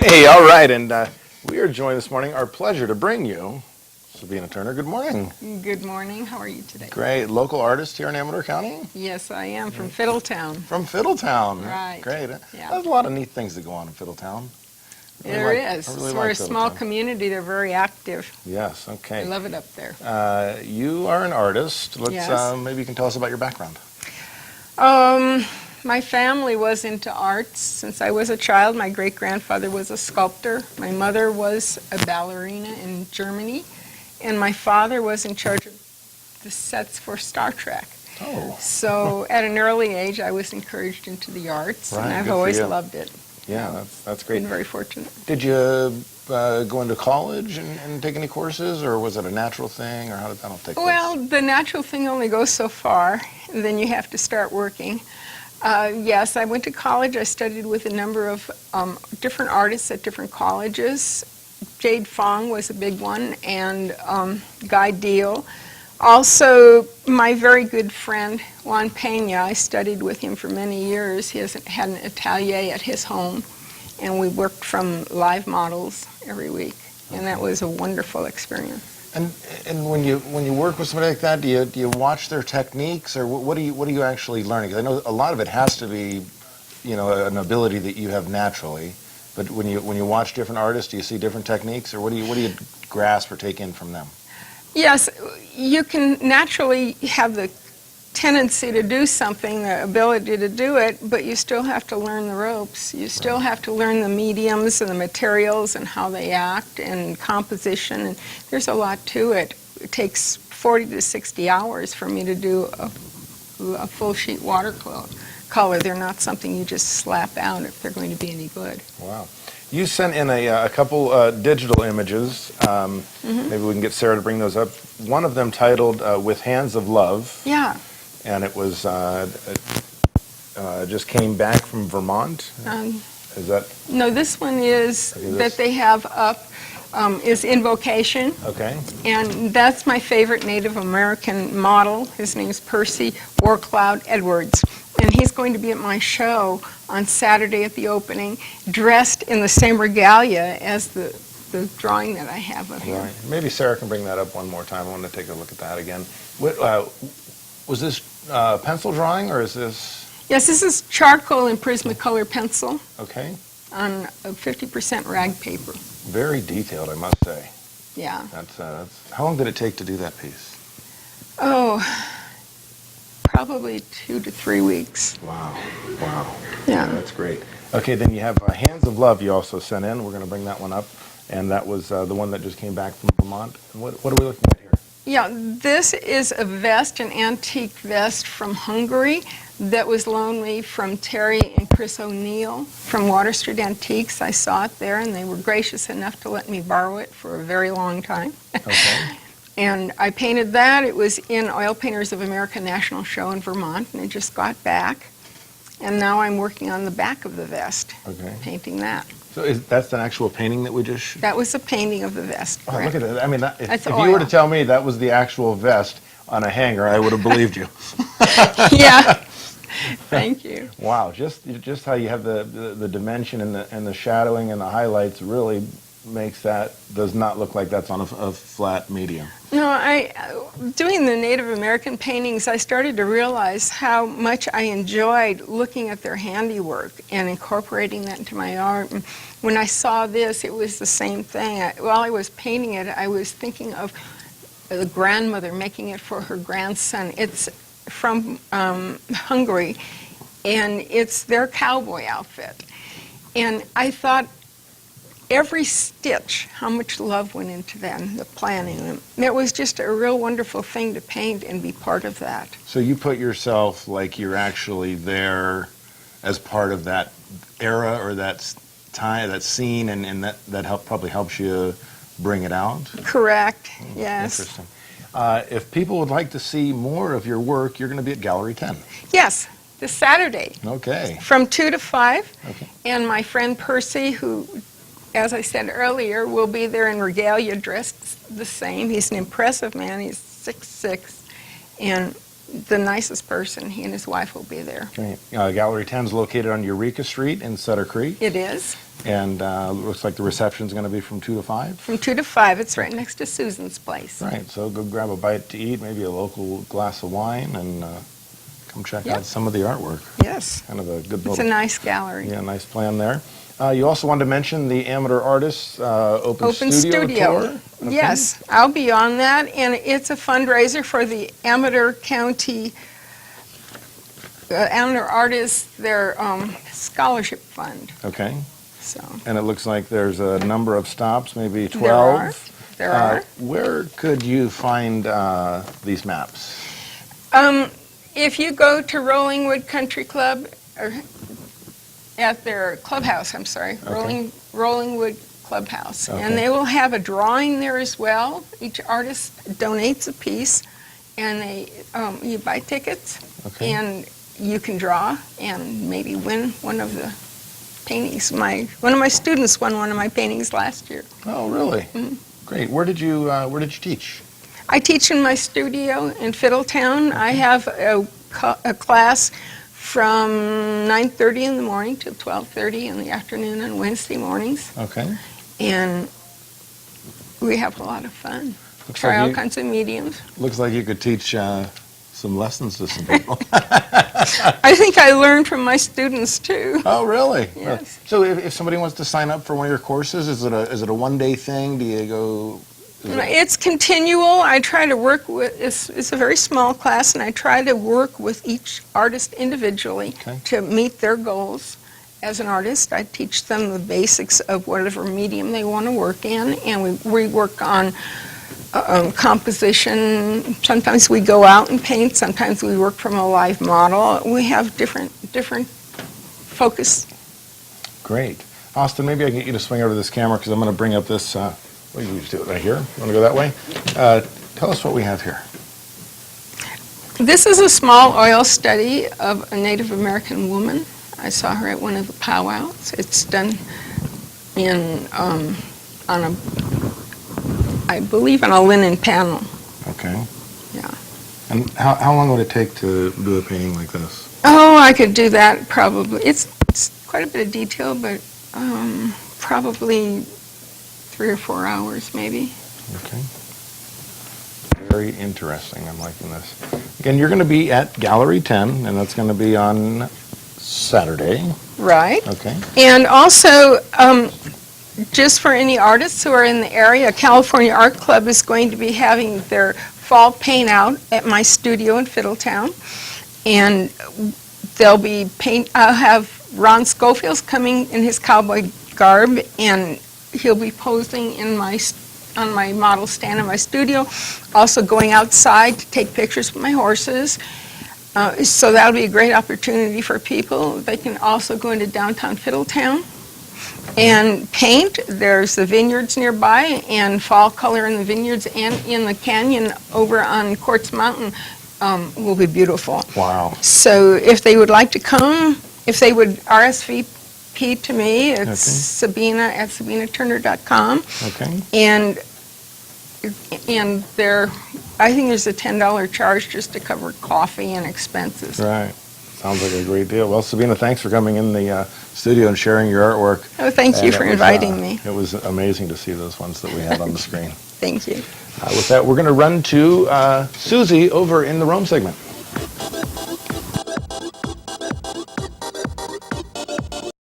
Hey, all right, and we are joined this morning. Our pleasure to bring you Sabina Turner. Good morning. Good morning. How are you today? Great. Local artist here in Amador County? Yes, I am from Fiddletown. From Fiddletown. Right. Great. Yeah. There's a lot of neat things that go on in Fiddletown. There is. We're a small community. They're very active. Yes, okay. I love it up there. You are an artist. Let's Yes. maybe you can tell us about your background. My family was into arts since I was a child. My great-grandfather was a sculptor. My mother was a ballerina in Germany. And my father was in charge of the sets for Star Trek. Oh. So at an early age, I was encouraged into the arts, Right, and I've good for always you. loved it. Yeah, that's great. Been very fortunate. Did you go into college and take any courses, or was it a natural thing, or how did that all take place? Well, the natural thing only goes so far, and then you have to start working. Yes, I went to college. I studied with a number of different artists at different colleges. Jade Fong was a big one, and Guy Deal. Also, my very good friend, Juan Pena, I studied with him for many years. He had an atelier at his home, and we worked from live models every week, and that was a wonderful experience. And when you work with somebody like that, do you watch their techniques, or what are you actually learning? Because I know a lot of it has to be, an ability that you have naturally. But when you watch different artists, do you see different techniques, or what do you grasp or take in from them? Yes, you can naturally have the tendency to do something, the ability to do it, but you still have to learn the ropes. You still have to learn the mediums and the materials and how they act and composition. And there's a lot to it. It takes 40 to 60 hours for me to do a full sheet watercolor. They're not something you just slap out if they're going to be any good. Wow. You sent in a couple digital images. Maybe we can get Sarah to bring those up. One of them titled With Hands of Love. Yeah. And it was just came back from Vermont. Is that? No, this one is that they have up is Invocation. Okay. And that's my favorite Native American model. His name's Percy Warcloud Edwards. And he's going to be at my show on Saturday at the opening, dressed in the same regalia as the drawing that I have of him. Right. Maybe Sarah can bring that up one more time. I want to take a look at that again. Was this pencil drawing, or is this? Yes, this is charcoal and Prismacolor pencil. Okay. On a 50% rag paper. Very detailed, I must say. Yeah. That's how long did it take to do that piece? Oh, probably 2 to 3 weeks. Wow. Wow. Yeah. That's great. Okay, then you have Hands of Love you also sent in. We're going to bring that one up. And that was the one that just came back from Vermont. What are we looking at here? Yeah, this is a vest, an antique vest from Hungary that was loaned me from Terry and Chris O'Neill from Water Street Antiques. I saw it there, and they were gracious enough to let me borrow it for a very long time. Okay. And I painted that. It was in Oil Painters of America National Show in Vermont, and it just got back. And now I'm working on the back of the vest, painting that. So that's an actual painting that we just... That was a painting of the vest. Oh, look at that. I mean, if oil. you were to tell me that was the actual vest on a hanger, I would have believed you. Yeah. Thank you. Wow, just how you have the dimension and the shadowing and the highlights really makes that, does not look like that's on a flat medium. No, doing the Native American paintings, I started to realize how much I enjoyed looking at their handiwork and incorporating that into my art. And when I saw this, it was the same thing. While I was painting it, I was thinking of the grandmother making it for her grandson. It's from Hungary, and it's their cowboy outfit. And I thought, every stitch, how much love went into that, and the planning. It was just a real wonderful thing to paint and be part of that. So you put yourself like you're actually there as part of that era or that time, that scene, and that probably helps you bring it out? Correct, yes. Interesting. If people would like to see more of your work, you're going to be at Gallery 10. Yes, this Saturday. Okay. From 2 to 5. Okay. And my friend Percy, who, as I said earlier, will be there in regalia dressed the same. He's an impressive man. He's 6'6", and the nicest person. He and his wife will be there. Great. Gallery 10 is located on Eureka Street in Sutter Creek, It is. and looks like the reception's going to be from 2 to 5. From 2 to 5. It's right next to Susan's place. Right, so go grab a bite to eat, maybe a local glass of wine, and come check Yep. out some of the artwork. Yes. Kind of a good It's a little, nice gallery. yeah, nice plan there. You also wanted to mention the Amateur Artists Open Studio Tour. Okay. Yes, I'll be on that, and it's a fundraiser for the Amateur County Amateur Artists, their scholarship fund. Okay, So and it looks like there's a number of stops, maybe 12. there are. Where could you find these maps? If you go to Rollingwood Country Club, or at their clubhouse, I'm sorry, Okay. Rollingwood Clubhouse, Okay. and they will have a drawing there as well. Each artist donates a piece, and you buy tickets, Okay. and you can draw and maybe win one of the paintings. One of my students won one of my paintings last year. Oh, really? Great. Where did you teach? I teach in my studio in Fiddletown. I have a class from 9:30 in the morning till 12:30 in the afternoon on Wednesday mornings, Okay. and we have a lot of fun. Looks Try like all you- kinds of mediums. Looks like you could teach some lessons to some people. I think I learned from my students too. Oh, really? Yes. So if somebody wants to sign up for one of your courses, is it a one-day thing? Do you go? It's continual. I try to work with, it's a very small class, and I try to work with each artist individually Okay. to meet their goals. As an artist, I teach them the basics of whatever medium they want to work in, and we work on composition. Sometimes we go out and paint, sometimes we work from a live model. We have different focus. Great. Austin, maybe I can get you to swing over this camera because I'm going to bring up this, what do you do it right here? You want to go that way? Tell us what we have here. This is a small oil study of a Native American woman. I saw her at one of the powwows. It's done I believe on a linen panel. Okay. Yeah. And how long would it take to do a painting like this? Oh, I could do that probably. It's quite a bit of detail, but probably 3 or 4 hours maybe. Okay. Very interesting. I'm liking this. Again, you're going to be at Gallery 10, and that's going to be on Saturday. Right. Okay. And also, just for any artists who are in the area, California Art Club is going to be having their fall paint out at my studio in Fiddletown. And I'll have Ron Schofield's coming in his cowboy garb, and he'll be posing on my model stand in my studio, also going outside to take pictures with my horses. So that'll be a great opportunity for people. They can also go into downtown Fiddletown and paint. There's the vineyards nearby, and fall color in the vineyards and in the canyon over on Quartz Mountain will be beautiful. Wow. So if they would like to come, if they would RSVP to me, it's Okay. Sabina at SabinaTurner.com. Okay. And I think there's a $10 charge just to cover coffee and expenses. Right. Sounds like a great deal. Well, Sabina, thanks for coming in the studio and sharing your artwork. Oh, thank you And for it was, inviting me. It was amazing to see those ones that we had on the screen. Thank you. With that, we're going to run to Susie over in the Rome segment.